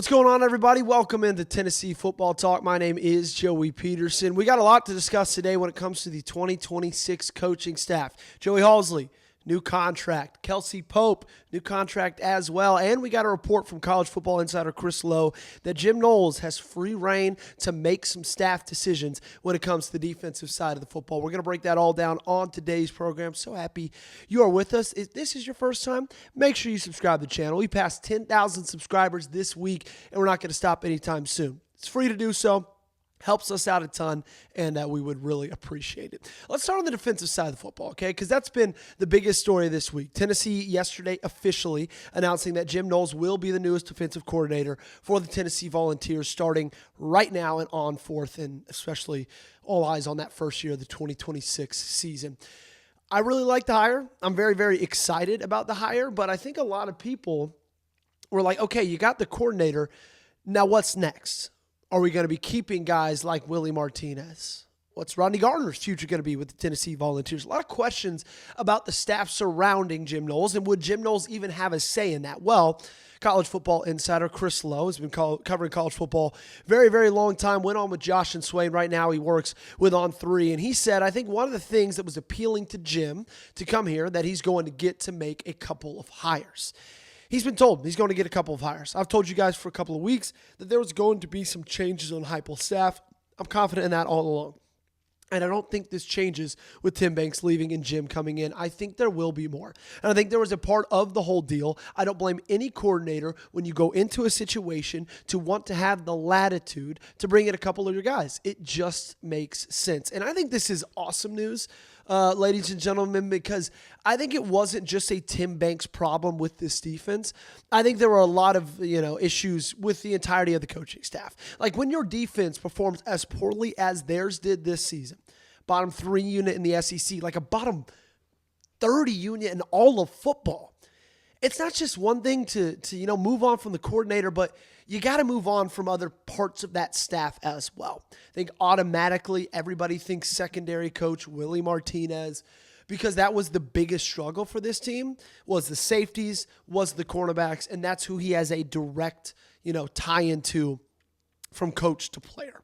What's going on, everybody? Welcome into Tennessee Football Talk. My name is Joey Peterson. We got a lot to discuss today when it comes to the 2026 coaching staff. Joey Halzle, new contract. Kelsey Pope, new contract as well. And we got a report from college football insider Chris Lowe that Jim Knowles has free reign to make some staff decisions when it comes to the defensive side of the football. We're going to break that all down on today's program. So happy you are with us. If this is your first time, make sure you subscribe to the channel. We passed 10,000 subscribers this week, and we're not going to stop anytime soon. It's free to do so. Helps us out a ton, and we would really appreciate it. Let's start on the defensive side of the football, okay? Because that's been the biggest story this week. Tennessee yesterday officially announcing that Jim Knowles will be the newest defensive coordinator for the Tennessee Volunteers starting right now and on forth, and especially all eyes on that first year of the 2026 season. I really like the hire. I'm very, very excited about the hire, but I think a lot of people were like, okay, you got the coordinator. Now what's next? Are we going to be keeping guys like Willie Martinez? What's Rodney Garner's future going to be with the Tennessee Volunteers? A lot of questions about the staff surrounding Jim Knowles, and would Jim Knowles even have a say in that? Well, college football insider Chris Lowe has been covering college football very, very long time, went on with Josh and Swain. Right now he works with On3, and he said, I think one of the things that was appealing to Jim to come here that he's going to get to make a couple of hires. He's been told he's going to get a couple of hires. I've told you guys for a couple of weeks that there was going to be some changes on Heupel's staff. I'm confident in that all along. And I don't think this changes with Tim Banks leaving and Jim coming in. I think there will be more. And I think there was a part of the whole deal. I don't blame any coordinator when you go into a situation to want to have the latitude to bring in a couple of your guys. It just makes sense. And I think this is awesome news, ladies and gentlemen, because I think it wasn't just a Tim Banks problem with this defense. I think there were a lot of, issues with the entirety of the coaching staff. Like when your defense performs as poorly as theirs did this season, bottom 3 unit in the SEC, like a bottom 30 unit in all of football. It's not just one thing to move on from the coordinator, but you got to move on from other parts of that staff as well. I think automatically everybody thinks secondary coach Willie Martinez, because that was the biggest struggle for this team, was the safeties, was the cornerbacks, and that's who he has a direct, tie into from coach to player.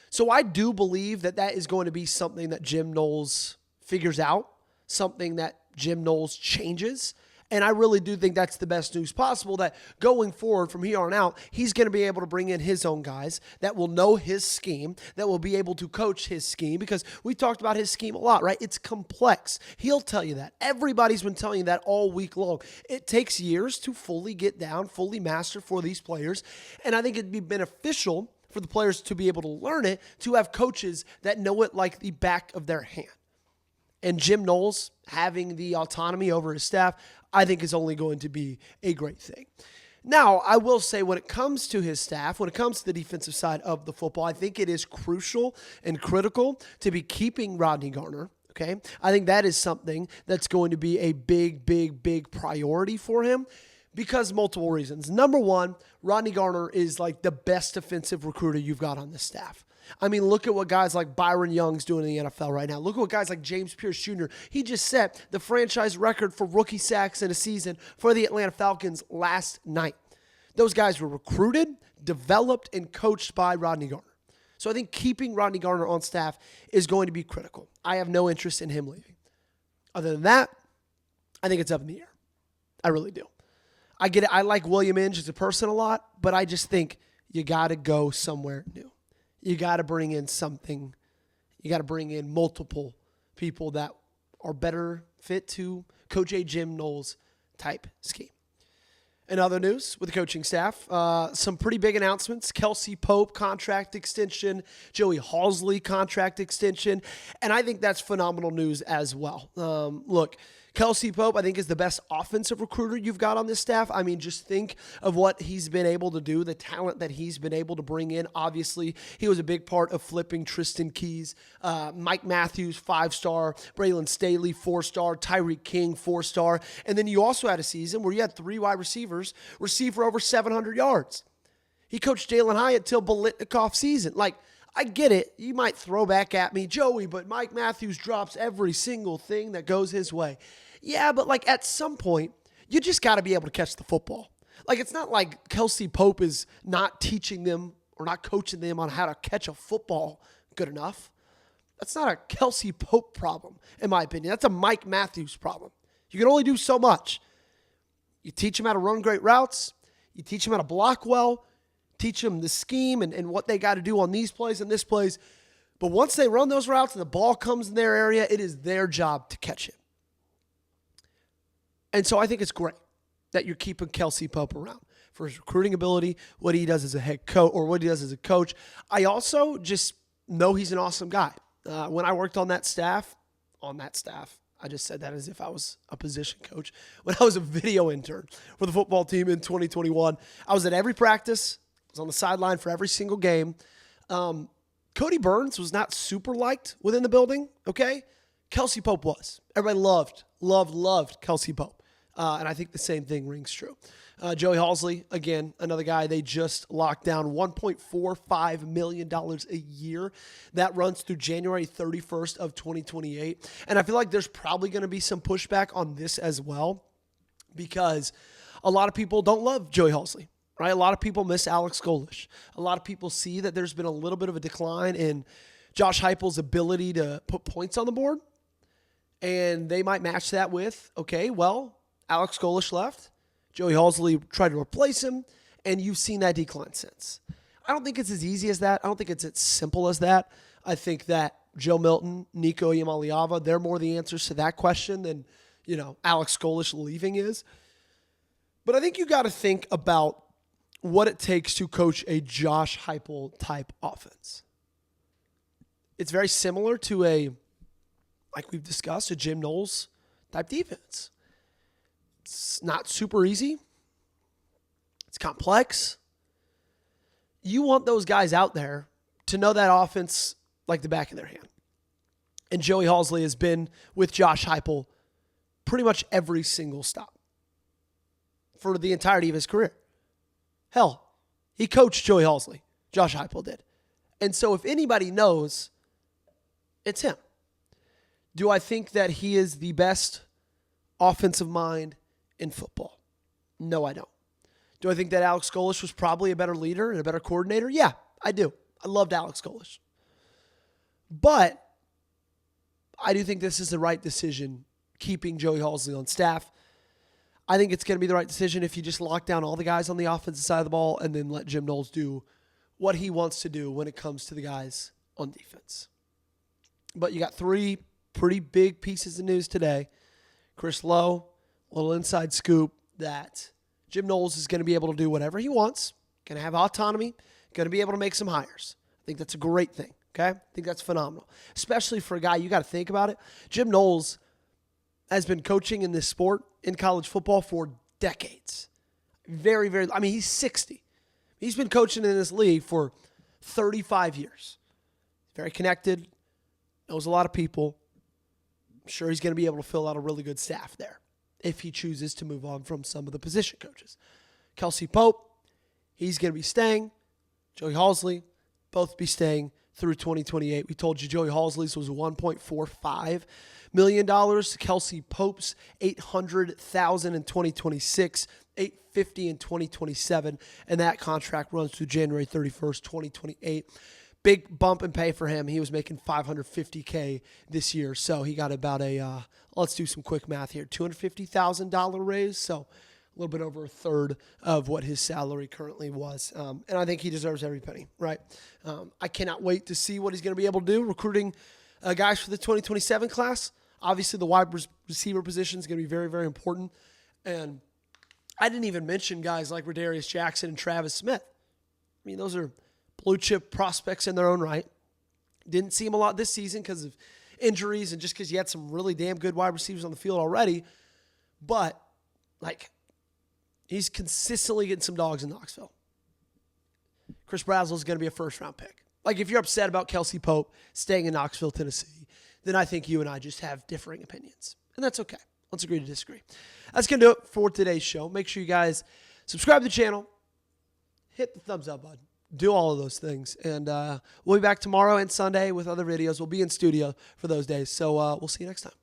So I do believe that is going to be something that Jim Knowles figures out, something that Jim Knowles changes. And I really do think that's the best news possible, that going forward from here on out, he's going to be able to bring in his own guys that will know his scheme, that will be able to coach his scheme, because we talked about his scheme a lot, right? It's complex. He'll tell you that. Everybody's been telling you that all week long. It takes years to fully get down, fully master for these players. And I think it'd be beneficial for the players to be able to learn it, to have coaches that know it like the back of their hand. And Jim Knowles having the autonomy over his staff, I think is only going to be a great thing. Now, I will say when it comes to his staff, when it comes to the defensive side of the football, I think it is crucial and critical to be keeping Rodney Garner. Okay, I think that is something that's going to be a big, big, big priority for him, because multiple reasons. Number one, Rodney Garner is like the best defensive recruiter you've got on this staff. I mean, look at what guys like Byron Young's doing in the NFL right now. Look at what guys like James Pierce Jr. He just set the franchise record for rookie sacks in a season for the Atlanta Falcons last night. Those guys were recruited, developed, and coached by Rodney Garner. So I think keeping Rodney Garner on staff is going to be critical. I have no interest in him leaving. Other than that, I think it's up in the air. I really do. I get it. I like William Inge as a person a lot, but I just think you got to go somewhere new. You got to bring in something. You got to bring in multiple people that are better fit to Coach Jim Knowles type scheme. In other news with the coaching staff, some pretty big announcements. Kelsey Pope contract extension, Joey Halzle contract extension, and I think that's phenomenal news as well. Look, Kelsey Pope, I think, is the best offensive recruiter you've got on this staff. I mean, just think of what he's been able to do, the talent that he's been able to bring in. Obviously, he was a big part of flipping Tristan Keys, Mike Matthews, 5-star, Braylon Staley, 4-star, Tyreek King, 4-star. And then you also had a season where you had 3 wide receivers receive for over 700 yards. He coached Jalen Hyatt till Biletnikoff season. I get it. You might throw back at me, Joey, but Mike Matthews drops every single thing that goes his way. Yeah, but at some point, you just got to be able to catch the football. Like, it's not like Kelsey Pope is not teaching them or not coaching them on how to catch a football good enough. That's not a Kelsey Pope problem, in my opinion. That's a Mike Matthews problem. You can only do so much. You teach them how to run great routes. You teach them how to block well. Teach them the scheme and what they got to do on these plays and this plays. But once they run those routes and the ball comes in their area, it is their job to catch it. And so I think it's great that you're keeping Kelsey Pope around for his recruiting ability, what he does as a head coach or what he does as a coach. I also just know he's an awesome guy. When I worked on that staff, I just said that as if I was a position coach. When I was a video intern for the football team in 2021, I was at every practice. I was on the sideline for every single game. Cody Burns was not super liked within the building, okay? Kelsey Pope was. Everybody loved Kelsey Pope. And I think the same thing rings true. Joey Halzle, again, another guy they just locked down $1.45 million a year. That runs through January 31st of 2028. And I feel like there's probably going to be some pushback on this as well because a lot of people don't love Joey Halzle, right? A lot of people miss Alex Golesh. A lot of people see that there's been a little bit of a decline in Josh Heupel's ability to put points on the board. And they might match that with, okay, well, Alex Golesh left. Joey Halzle tried to replace him, and you've seen that decline since. I don't think it's as easy as that. I don't think it's as simple as that. I think that Joe Milton, Nico Iamaleava, they're more the answers to that question than, Alex Golesh leaving is. But I think you got to think about what it takes to coach a Josh Heupel type offense. It's very similar to like we've discussed, a Jim Knowles type defense. It's not super easy. It's complex. You want those guys out there to know that offense like the back of their hand. And Joey Halzle has been with Josh Heupel pretty much every single stop for the entirety of his career. Hell, he coached Joey Halzle. Josh Heupel did. And so if anybody knows, it's him. Do I think that he is the best offensive mind in football? No, I don't. Do I think that Alex Golesh was probably a better leader and a better coordinator? Yeah, I do. I loved Alex Golesh. But I do think this is the right decision, keeping Joey Halzle on staff. I think it's going to be the right decision if you just lock down all the guys on the offensive side of the ball and then let Jim Knowles do what he wants to do when it comes to the guys on defense. But you got three pretty big pieces of news today. Chris Lowe, a little inside scoop that Jim Knowles is going to be able to do whatever he wants, going to have autonomy, going to be able to make some hires. I think that's a great thing, okay? I think that's phenomenal, especially for a guy, you got to think about it. Jim Knowles has been coaching in this sport in college football for decades. He's 60. He's been coaching in this league for 35 years. Very connected, knows a lot of people. I'm sure he's going to be able to fill out a really good staff there if he chooses to move on from some of the position coaches. Kelsey Pope, he's going to be staying. Joey Halzle, both be staying through 2028. We told you Joey Halzle's was $1.45 million. Kelsey Pope's $800,000 in 2026, $850,000 in 2027, and that contract runs through January 31st, 2028. Big bump in pay for him. He was making $550K this year, so he got about let's do some quick math here, $250,000 raise, so a little bit over a third of what his salary currently was. And I think he deserves every penny, right? I cannot wait to see what he's going to be able to do recruiting guys for the 2027 class. Obviously, the wide receiver position is going to be very, very important. And I didn't even mention guys like Radarius Jackson and Travis Smith. I mean, those are blue chip prospects in their own right. Didn't see him a lot this season because of injuries and just because you had some really damn good wide receivers on the field already. But, he's consistently getting some dogs in Knoxville. Chris Brazzell is going to be a first-round pick. If you're upset about Kelsey Pope staying in Knoxville, Tennessee, then I think you and I just have differing opinions. And that's okay. Let's agree to disagree. That's going to do it for today's show. Make sure you guys subscribe to the channel, hit the thumbs up button, do all of those things. And we'll be back tomorrow and Sunday with other videos. We'll be in studio for those days. So we'll see you next time.